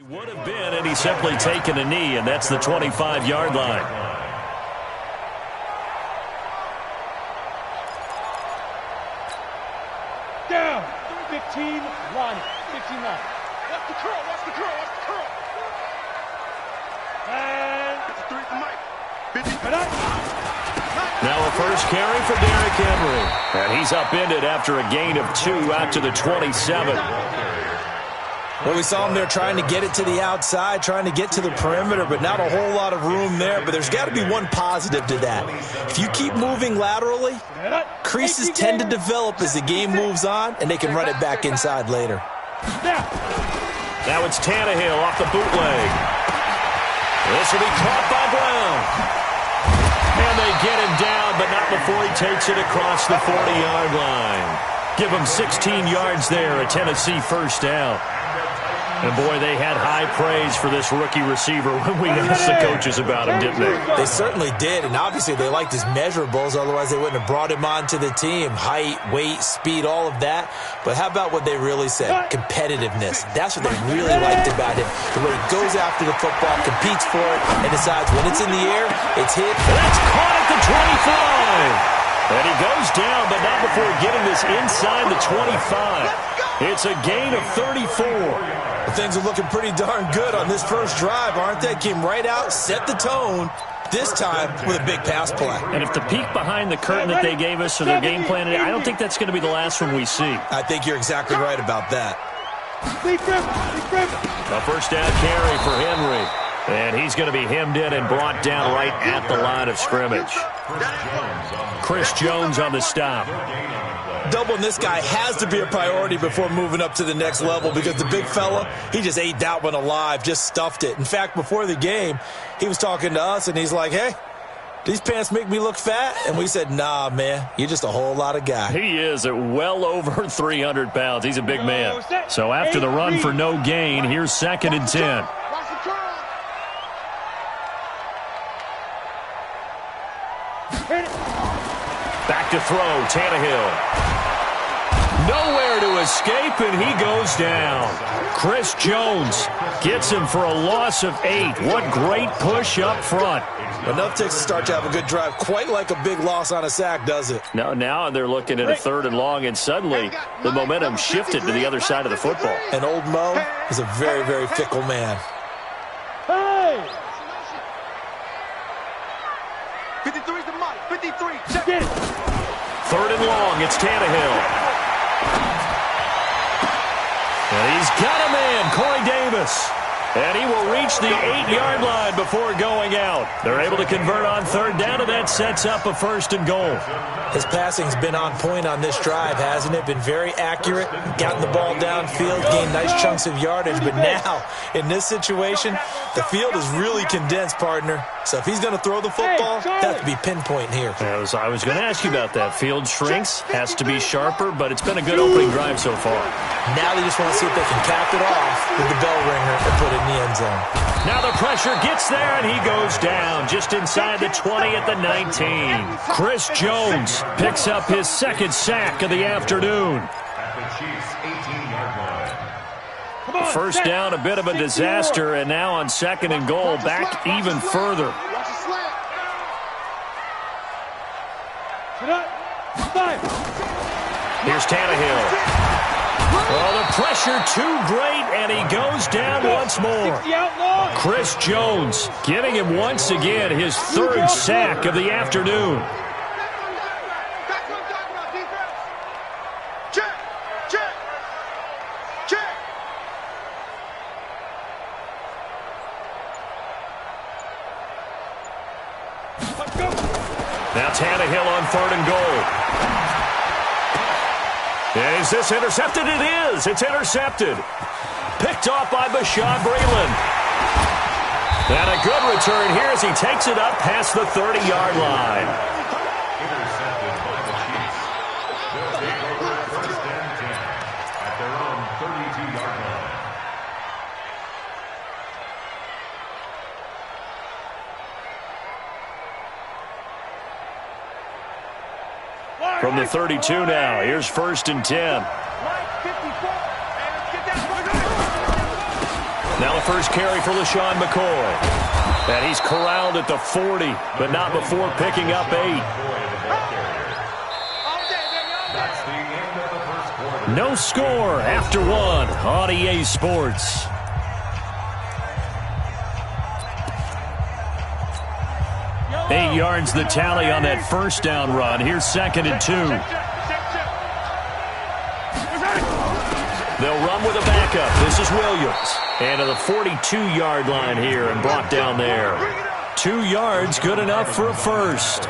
He would have been, and he's simply taken a knee, and that's the 25-yard line. Down. 15 line. 15 line. Watch the curl. Watch the curl. Watch the curl. And it's a 3 for Mike. 50. Now a first carry for Derrick Henry. And he's upended after a gain of 2 out to the 27. Well, we saw him there trying to get it to the outside, trying to get to the perimeter, but not a whole lot of room there. But there's got to be one positive to that. If you keep moving laterally, creases tend to develop as the game moves on, and they can run it back inside later. Now it's Tannehill off the bootleg. This will be caught by Brown. And they get him down, but not before he takes it across the 40-yard line. Give him 16 yards there, a Tennessee first down. And, boy, they had high praise for this rookie receiver when we asked the coaches about him, didn't they? They certainly did, and obviously they liked his measurables. Otherwise, they wouldn't have brought him onto the team. Height, weight, speed, all of that. But how about what they really said? Competitiveness. That's what they really liked about him. The way he goes after the football, competes for it, and decides when it's in the air, it's hit. That's caught at the 25. And he goes down, but not before getting this inside the 25. It's a gain of 34. Well, things are looking pretty darn good on this first drive, aren't they? Came right out, set the tone, this time with a big pass play. And if the peek behind the curtain that they gave us or their game plan, I don't think that's going to be the last one we see. I think you're exactly right about that. A first down carry for Henry. And he's going to be hemmed in and brought down right at the line of scrimmage. Chris Jones on the stop. Doubling this guy has to be a priority before moving up to the next level because the big fella, he just ate that one alive, just stuffed it. In fact, before the game, he was talking to us, and he's like, hey, these pants make me look fat? And we said, nah, man, you're just a whole lot of guy. He is at well over 300 pounds. He's a big man. So after the run for no gain, here's 2nd and 10. Back to throw, Tannehill. Nowhere to escape, and he goes down. Chris Jones gets him for a loss of 8. What great push up front. Enough takes to start to have a good drive, quite like a big loss on a sack, does it? Now they're looking at a 3rd and long, and suddenly the momentum shifted to the other side of the football. And old Mo is a very, very fickle man. Hey! 53 to Mike. 53. Check. 3rd and long. It's Tannehill. And he's got a man, Corey Davis. And he will reach the 8-yard line before going out. They're able to convert on 3rd down, and that sets up a 1st and goal. His passing's been on point on this drive, hasn't it? Been very accurate, gotten the ball downfield, gained nice chunks of yardage. But now, in this situation, the field is really condensed, partner. So if he's going to throw the football, that has to be pinpoint here. I was going to ask you about that. Field shrinks, has to be sharper, but it's been a good opening drive so far. Now they just want to see if they can cap it off with the bell ringer and put it in the end zone. Now the pressure gets there, and he goes down just inside the 20 at the 19. Chris Jones picks up his 2nd sack of the afternoon. First down, a bit of a disaster, and now on 2nd and goal, back even further. Here's Tannehill. Well, the pressure too great, and he goes down once more. Chris Jones giving him once again his 3rd sack of the afternoon. Now Tannehill on 3rd and goal. And is this intercepted? It is. It's intercepted. Picked off by Bashaud Breeland. And a good return here as he takes it up past the 30-yard line. From the 32 now, here's 1st and 10. Now the first carry for LaShawn McCoy. And he's corralled at the 40, but not before picking up 8. No score after 1 on EA Sports. Eight yards the tally on that first down run. Here's 2nd and 2. They'll run with a backup. This is Williams. And to the 42-yard line here and brought down there. 2 yards, good enough for a first.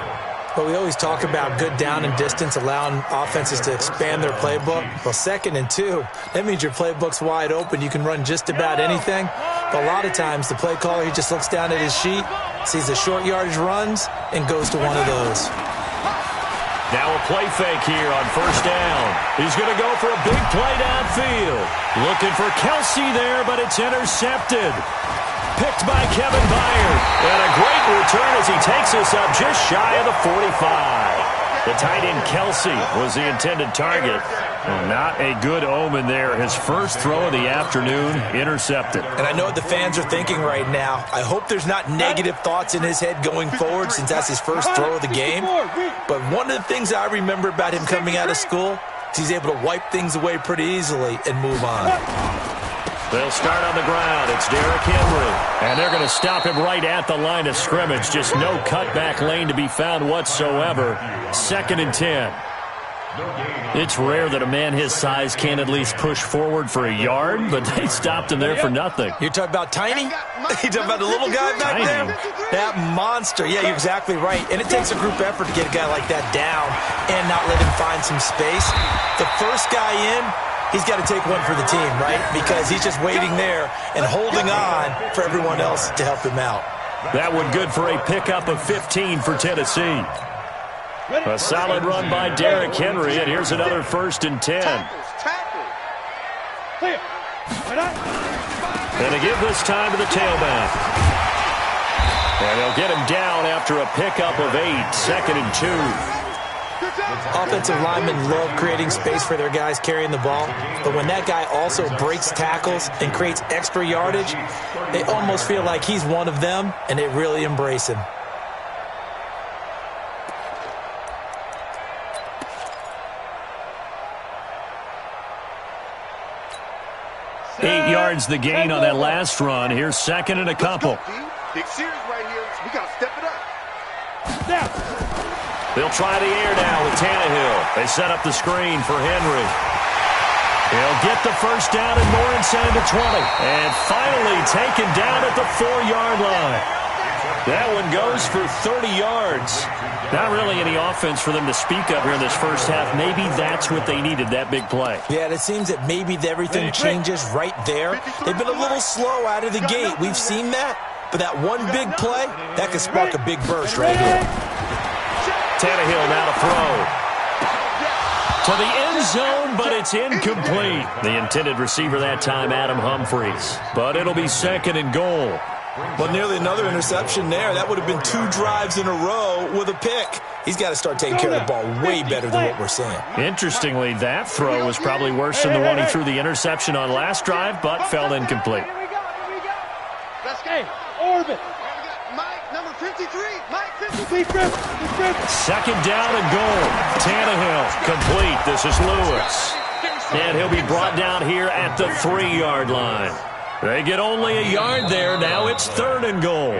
Well, we always talk about good down and distance, allowing offenses to expand their playbook. Well, 2nd and 2, that means your playbook's wide open. You can run just about anything. But a lot of times, the play caller, he just looks down at his sheet, sees the short yardage runs, and goes to one of those. Now a play fake here on first down. He's going to go for a big play downfield. Looking for Kelsey there, but it's intercepted. Picked by Kevin Byard. And a great return as he takes us up just shy of the 45. The tight end Kelsey was the intended target. Well, not a good omen there. His first throw of the afternoon intercepted. And I know what the fans are thinking right now. I hope there's not negative thoughts in his head going forward since that's his first throw of the game. But one of the things I remember about him coming out of school is he's able to wipe things away pretty easily and move on. They'll start on the ground. It's Derrick Henry. And they're going to stop him right at the line of scrimmage. Just no cutback lane to be found whatsoever. 2nd and 10. It's rare that a man his size can at least push forward for a yard, but they stopped him there for nothing. You're talking about Tiny? You're talking about the little guy back there? That monster. Yeah, you're exactly right. And it takes a group effort to get a guy like that down and not let him find some space. The first guy in, he's got to take one for the team, right? Because he's just waiting there and holding on for everyone else to help him out. That one good for a pickup of 15 for Tennessee. A solid run by Derrick Henry, and here's another 1st and 10. And they give this time to the tailback. And they'll get him down after a pickup of 8, 2nd and 2. Offensive linemen love creating space for their guys carrying the ball, but when that guy also breaks tackles and creates extra yardage, they almost feel like he's one of them, and they really embrace him. 8 yards the gain on that last run. Here's 2nd and a couple. Big series right here. We got to step it up. They'll try the air now with Tannehill. They set up the screen for Henry. He'll get the first down and more inside the 20. And finally taken down at the 4-yard line. That one goes for 30 yards. Not really any offense for them to speak of here in this first half. Maybe that's what they needed, that big play. Yeah, and it seems that maybe everything changes right there. They've been a little slow out of the gate. We've seen that. But that one big play, that could spark a big burst right here. Tannehill now to throw. To the end zone, but it's incomplete. The intended receiver that time, Adam Humphries. But it'll be 2nd and goal. Well, nearly another interception there. That would have been 2 drives in a row with a pick. He's got to start taking care of the ball way better than what we're seeing. Interestingly, that throw was probably worse than the one he threw the interception on last drive, but fell incomplete. Let's go. Orbit. Mike, number 53. Mike, 53. 2nd down and goal. Tannehill complete. This is Lewis. And he'll be brought down here at the 3-yard line. They get only a yard there. Now it's 3rd and goal.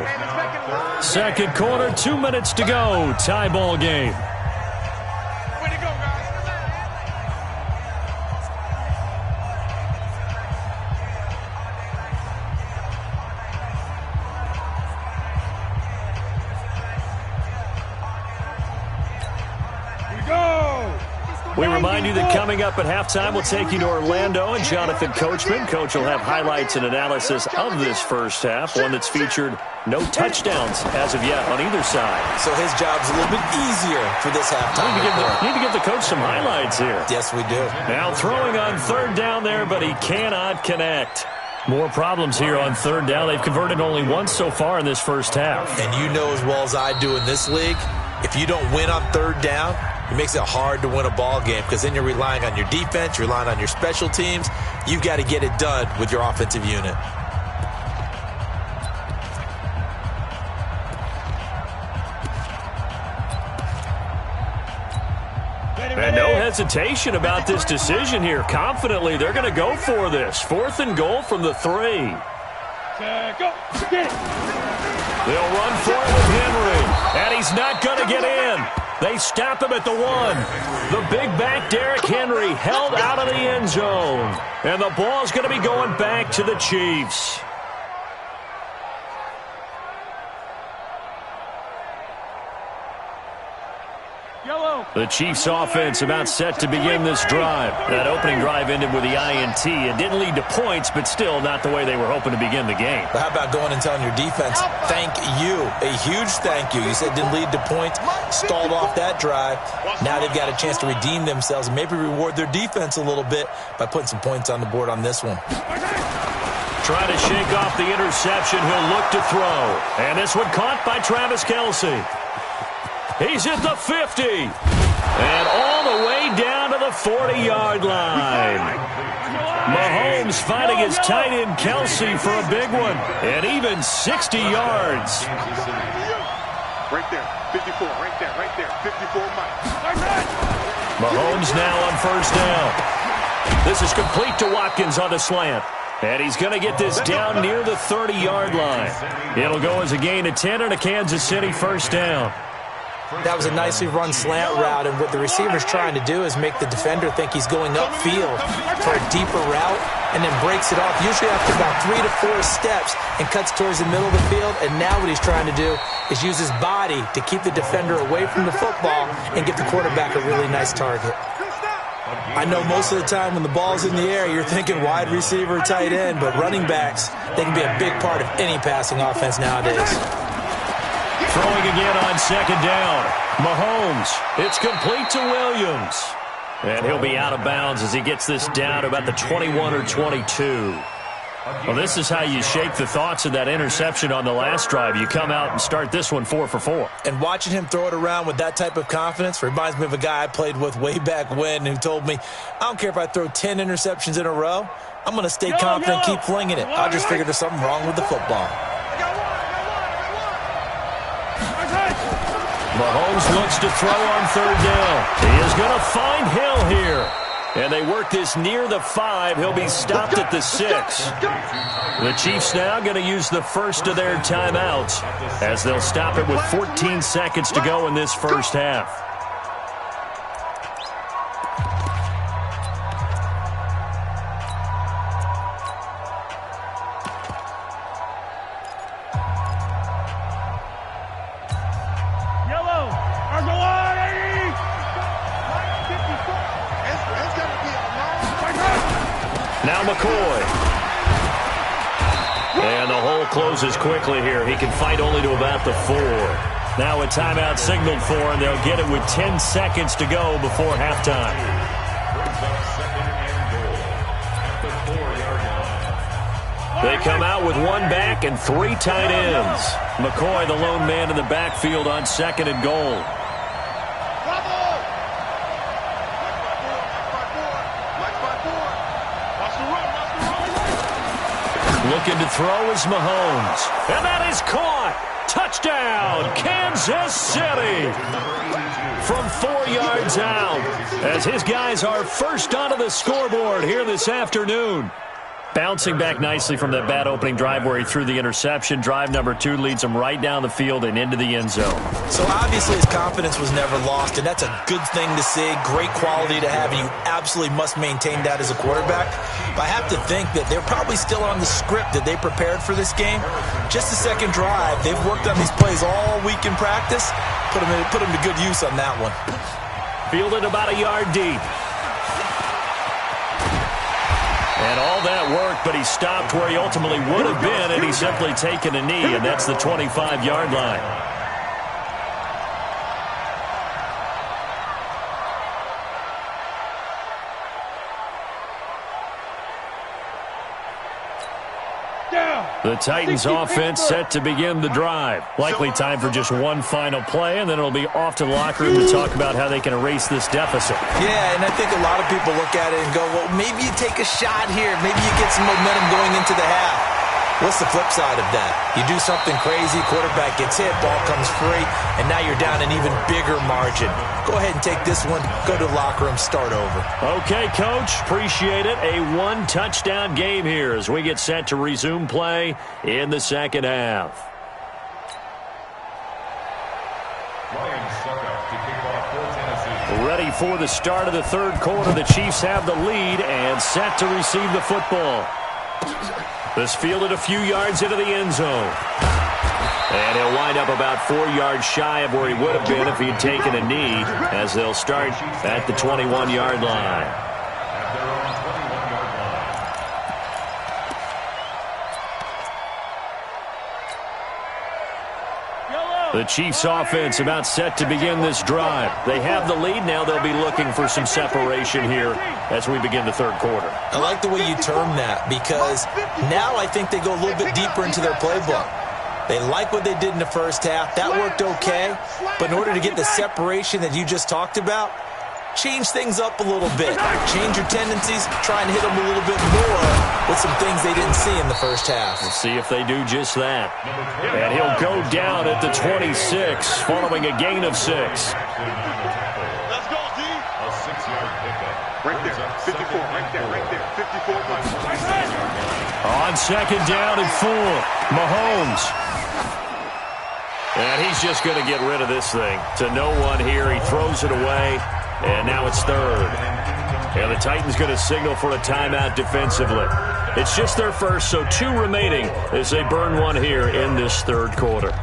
2nd quarter, 2 minutes to go. Tie ball game. Way to go, guys. Here we go. We remind you that coming up at halftime, we'll take you to Orlando and Jonathan Coachman. Coach will have highlights and analysis of this first half, one that's featured no touchdowns as of yet on either side. So his job's a little bit easier for this halftime. Need to give the coach some highlights here. Yes, we do. Now throwing on 3rd down there, but he cannot connect. More problems here on 3rd down. They've converted only once so far in this first half. And you know as well as I do in this league, if you don't win on 3rd down, it makes it hard to win a ball game because then you're relying on your defense, you're relying on your special teams. You've got to get it done with your offensive unit. And no hesitation about this decision here. Confidently, they're going to go for this. 4th and goal from the 3. Go. Get it. They'll run for it with Henry. And he's not going to get in. They stop him at the 1. The big back Derrick Henry held out of the end zone. And the ball's going to be going back to the Chiefs. The Chiefs offense about set to begin this drive. That opening drive ended with the INT. It didn't lead to points, but still not the way they were hoping to begin the game. But how about going and telling your defense, thank you, a huge thank you. You said didn't lead to points, stalled off that drive. Now they've got a chance to redeem themselves and maybe reward their defense a little bit by putting some points on the board on this one. Trying to shake off the interception. He'll look to throw. And this one caught by Travis Kelce. He's at the 50. And all the way down to the 40-yard line. Mahomes finding his tight end Kelce for a big one. And even 60 yards. Right there. 54. Right there. 54 Mike. Mahomes now on 1st down. This is complete to Watkins on the slant. And he's going to get this down near the 30-yard line. It'll go as a gain of 10 and a Kansas City 1st down. That was a nicely run slant route, and what the receiver's trying to do is make the defender think he's going upfield for a deeper route and then breaks it off, usually after about 3 to 4 steps, and cuts towards the middle of the field. And now what he's trying to do is use his body to keep the defender away from the football and give the quarterback a really nice target. I know most of the time when the ball's in the air, you're thinking wide receiver, tight end, but running backs, they can be a big part of any passing offense nowadays. Throwing again on 2nd down. Mahomes. It's complete to Williams. And he'll be out of bounds as he gets this down to about the 21 or 22. Well, this is how you shake the thoughts of that interception on the last drive. You come out and start this one 4 for 4. And watching him throw it around with that type of confidence reminds me of a guy I played with way back when who told me, I don't care if I throw 10 interceptions in a row. I'm going to stay confident, keep flinging it. I just figured there's something wrong with the football. Mahomes looks to throw on 3rd down. He is going to find Hill here. And they work this near the 5. He'll be stopped at the 6. The Chiefs now going to use the first of their timeouts as they'll stop it with 14 seconds to go in this first half. Now McCoy. And the hole closes quickly here. He can fight only to about the 4. Now a timeout signaled for, and they'll get it with 10 seconds to go before halftime. They come out with 1 back and 3 tight ends. McCoy, the lone man in the backfield on 2nd and goal. Looking to throw is Mahomes. And that is caught. Touchdown, Kansas City. From 4 yards out. As his guys are first onto the scoreboard here this afternoon. Bouncing back nicely from that bad opening drive where he threw the interception. Drive number 2 leads him right down the field and into the end zone. So obviously his confidence was never lost, and that's a good thing to see. Great quality to have, and you absolutely must maintain that as a quarterback. But I have to think that they're probably still on the script that they prepared for this game. Just the second drive, they've worked on these plays all week in practice. Put them to good use on that one. Fielded about a yard deep. And all that worked, but he stopped where he ultimately would have been, and he's simply taken a knee, and that's the 25-yard line. The Titans offense set to begin the drive. Likely time for just one final play, and then it'll be off to the locker room to talk about how they can erase this deficit. Yeah, and I think a lot of people look at it and go, well, maybe you take a shot here. Maybe you get some momentum going into the half. What's the flip side of that? You do something crazy, quarterback gets hit, ball comes free, and now you're down an even bigger margin. Go ahead and take this one, go to the locker room, start over. Okay, Coach, appreciate it. A one-touchdown game here as we get set to resume play in the second half. Ready for the start of the third quarter. The Chiefs have the lead and set to receive the football. This fielded a few yards into the end zone. And he'll wind up about 4 yards shy of where he would have been if he had taken a knee, as they'll start at the 21-yard line. The Chiefs offense about set to begin this drive. They have the lead. Now they'll be looking for some separation here as we begin the third quarter. I like the way you term that, because now I think they go a little bit deeper into their playbook. They like what they did in the first half. That worked okay. But in order to get the separation that you just talked about, change things up a little bit. Change your tendencies. Try and hit them a little bit more with some things they didn't see in the first half. We'll see if they do just that. And he'll go down at the 26 following a gain of 6. Let's go, D. A 6-yard pickup. Right there. 54. Right there. Right there. 54. On second down and 4, Mahomes. And he's just going to get rid of this thing. To no one here. He throws it away. And now it's third. And the Titans going to signal for a timeout defensively. It's just their first, so 2 remaining as they burn one here in this third quarter.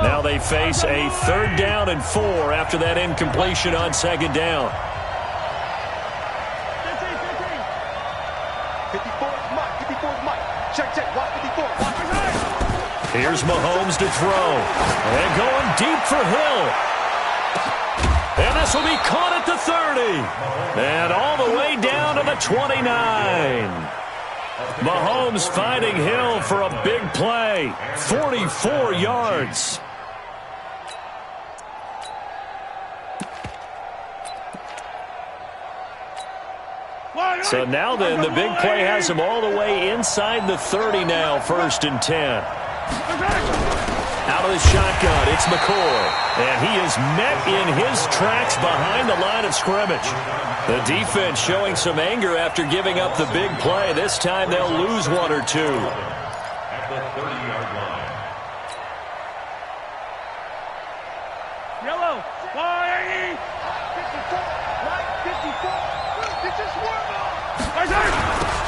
Now they face a third down and 4 after that incompletion on second down. 54 is Mike. 54 is Mike. Check. Watch 54. Watch. Here's Mahomes to throw. And going deep for Hill. And this will be caught at the 30. And all the way down to the 29. Mahomes finding Hill for a big play. 44 yards. So now then, the big play has him all the way inside the 30 now, 1st and 10. Out of the shotgun, it's McCoy. And he is met in his tracks behind the line of scrimmage. The defense showing some anger after giving up the big play. This time they'll lose 1 or 2. At the 30-yard line. Yellow. 54. Right. 54. This is warm-up.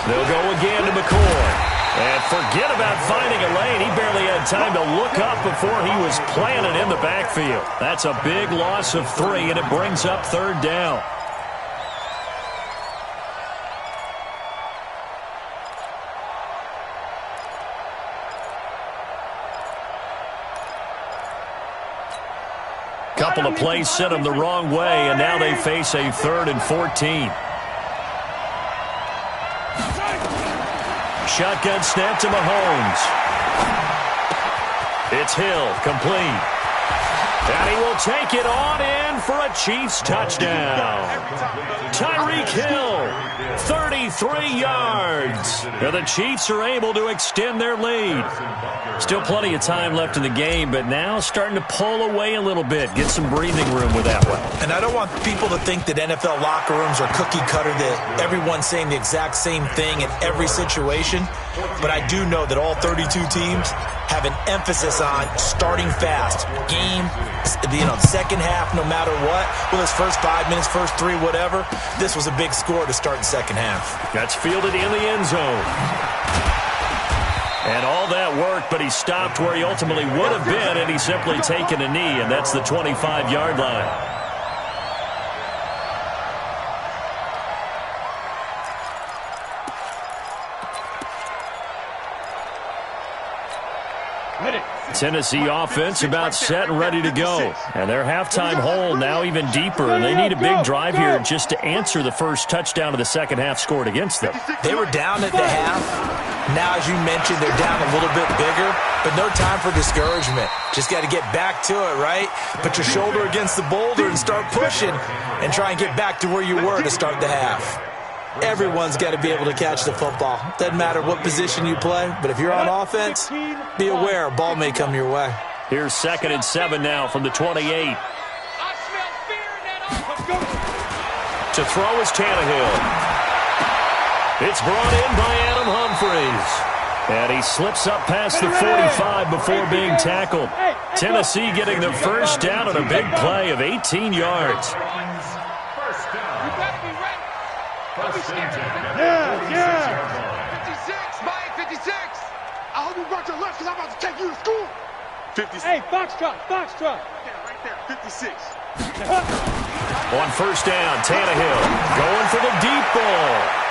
They'll go again to McCoy. And forget about finding a lane. He barely had time to look up before he was planted in the backfield. That's a big loss of 3, and it brings up third down. Couple of plays sent them the wrong way, and now they face a 3rd and 14. Shotgun snap to Mahomes. It's Hill, complete. And he will take it on in for a Chiefs touchdown. Tyreek Hill, 33 yards. Now the Chiefs are able to extend their lead. Still plenty of time left in the game, but now starting to pull away a little bit. Get some breathing room with that one. And I don't want people to think that NFL locker rooms are cookie cutter, that everyone's saying the exact same thing in every situation. But I do know that all 32 teams have an emphasis on starting fast. Game, second half, no matter what. Whether it's first 5 minutes, first 3, whatever. This was a big score to start the second half. That's fielded in the end zone. And all that worked, but he stopped where he ultimately would have been, and he's simply taken a knee, and that's the 25-yard line. Hit it. Tennessee offense about set and ready to go. And their halftime hole now even deeper. And they need a big drive here just to answer the first touchdown of the second half scored against them. They were down at the half. Now, as you mentioned, they're down a little bit bigger, but no time for discouragement. Just got to get back to it, right? Put your shoulder against the boulder and start pushing and try and get back to where you were to start the half. Everyone's got to be able to catch the football. Doesn't matter what position you play, but if you're on offense, be aware a ball may come your way. Here's 2nd and 7 now from the 28. To throw is Tannehill. It's brought in by Adam Humphries. And he slips up past the 45 before being tackled. Tennessee getting the first down on a big play of 18 yards. Yeah. 56, Mike, 56. I hope you brought your lunch because I'm about to take you to school. 56. Hey, Foxtrot. Right there, 56. On first down, Tannehill going for the deep ball.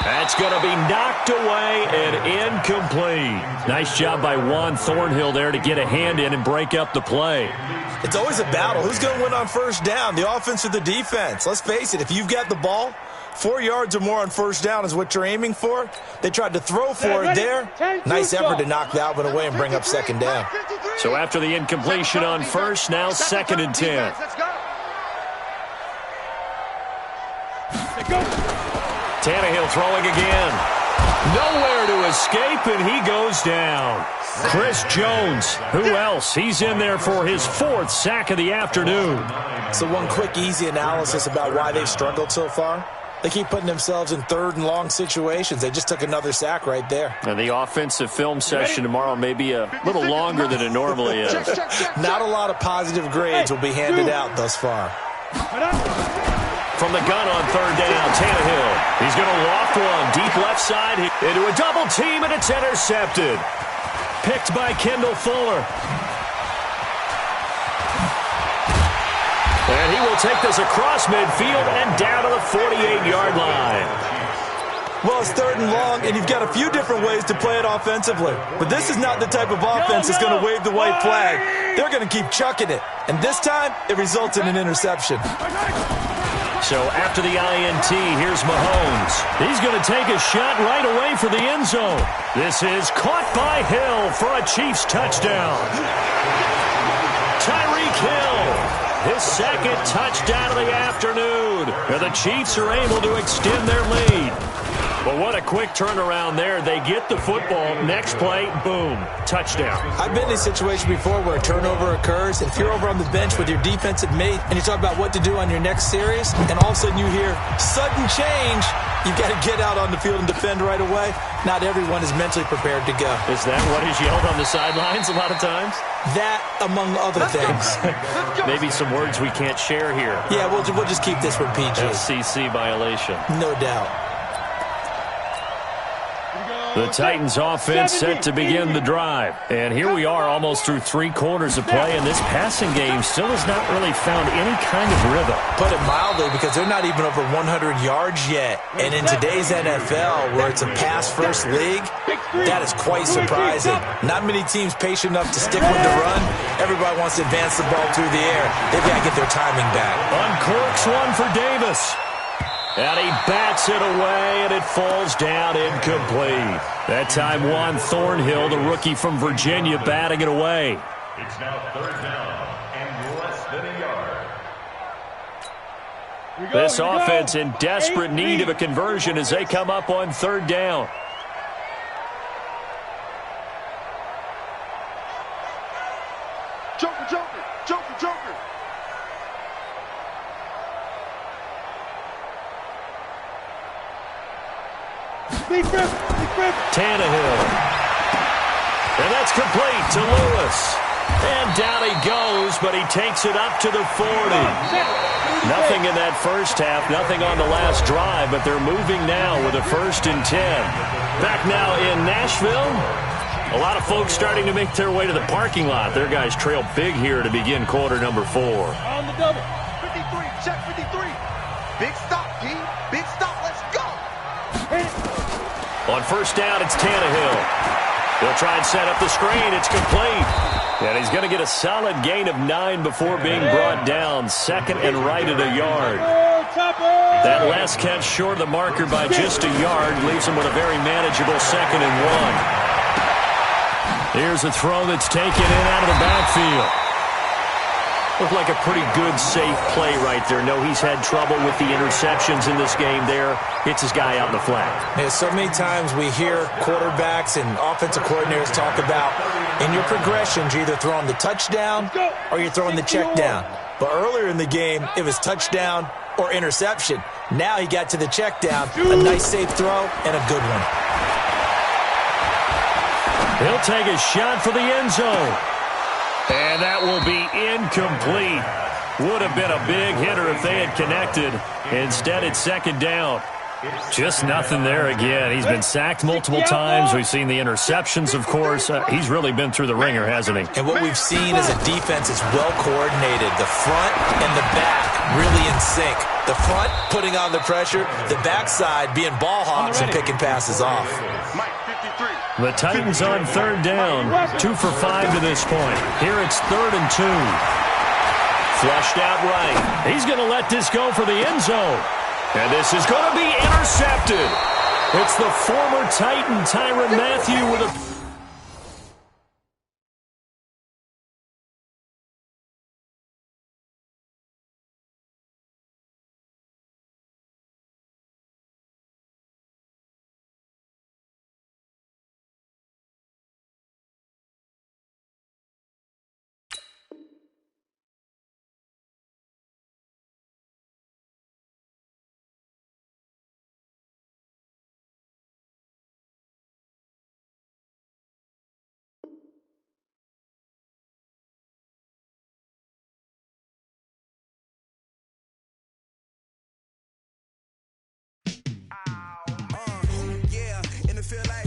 That's going to be knocked away and incomplete. Nice job by Juan Thornhill there to get a hand in and break up the play. It's always a battle. Who's going to win on first down, the offense or the defense? Let's face it, if you've got the ball, 4 yards or more on first down is what you're aiming for. They tried to throw for it there. Nice effort to knock that one away and bring up second down. So after the incompletion on first, now 2nd and 10. Tannehill throwing again. Nowhere to escape, and he goes down. Chris Jones, who else? He's in there for his 4th sack of the afternoon. So one quick, easy analysis about why they've struggled so far. They keep putting themselves in 3rd and long situations. They just took another sack right there. And the offensive film session tomorrow may be a little longer than it normally is. Not a lot of positive grades will be handed out thus far. From the gun on 3rd down, Tannehill. He's going to loft one deep left side into a double team, and it's intercepted. Picked by Kendall Fuller. And he will take this across midfield and down to the 48-yard line. Well, it's 3rd and long, and you've got a few different ways to play it offensively. But this is not the type of offense that's going to wave the white flag. They're going to keep chucking it. And this time, it results in an interception. So after the INT, here's Mahomes. He's going to take a shot right away for the end zone. This is caught by Hill for a Chiefs touchdown. Tyreek Hill, his 2nd touchdown of the afternoon. And the Chiefs are able to extend their lead. But what a quick turnaround there. They get the football. Next play, boom, touchdown. I've been in a situation before where a turnover occurs, and if you're over on the bench with your defensive mate and you talk about what to do on your next series, and all of a sudden you hear sudden change, you've got to get out on the field and defend right away. Not everyone is mentally prepared to go. Is that what is yelled on the sidelines a lot of times? That, among other things. Maybe some words we can't share here. Yeah, we'll just keep this one PG. FCC violation. No doubt. The Titans offense set to begin the drive. And here we are almost through 3 quarters of play, and this passing game still has not really found any kind of rhythm. Put it mildly, because they're not even over 100 yards yet. And in today's NFL, where it's a pass-first league, that is quite surprising. Not many teams patient enough to stick with the run. Everybody wants to advance the ball through the air. They've got to get their timing back. Uncorks one for Davis. And he bats it away, and it falls down incomplete. That time, Juan Thornhill, the rookie from Virginia, batting it away. It's now 3rd down and less than a yard. This offense in desperate need of a conversion as they come up on 3rd down. Joker. Big rip. Tannehill. And that's complete to Lewis. And down he goes, but he takes it up to the 40. Nothing in that first half, nothing on the last drive, but they're moving now with a 1st and 10. Back now in Nashville. A lot of folks starting to make their way to the parking lot. Their guys trail big here to begin quarter number 4. On the double. 53, check 53. Big stop, D. Big stop, let's go. On first down, it's Tannehill. He'll try and set up the screen. It's complete. And he's going to get a solid gain of 9 before being brought down. Second and right at a yard. That last catch short of the marker by just a yard leaves him with a very manageable 2nd and 1. Here's a throw that's taken in out of the backfield. Looked like a pretty good, safe play right there. No, he's had trouble with the interceptions in this game there. Hits his guy out in the flat. Yeah, so many times we hear quarterbacks and offensive coordinators talk about in your progressions, you're either throwing the touchdown or you're throwing the check down. But earlier in the game, it was touchdown or interception. Now he got to the check down. A nice, safe throw and a good one. He'll take a shot for the end zone. And that will be incomplete. Would have been a big hitter if they had connected. Instead, it's 2nd down. Just nothing there again. He's been sacked multiple times. We've seen the interceptions, of course. He's really been through the ringer, hasn't he? And what we've seen is a defense is well coordinated. The front and the back really in sync. The front putting on the pressure. The backside being ball hawks and picking passes off. The Titans on 3rd down. 2 for 5 to this point. Here it's 3rd and 2. Flushed out right. He's going to let this go for the end zone. And this is going to be intercepted. It's the former Titan, Tyrann Mathieu, with a... Yeah, and it feel like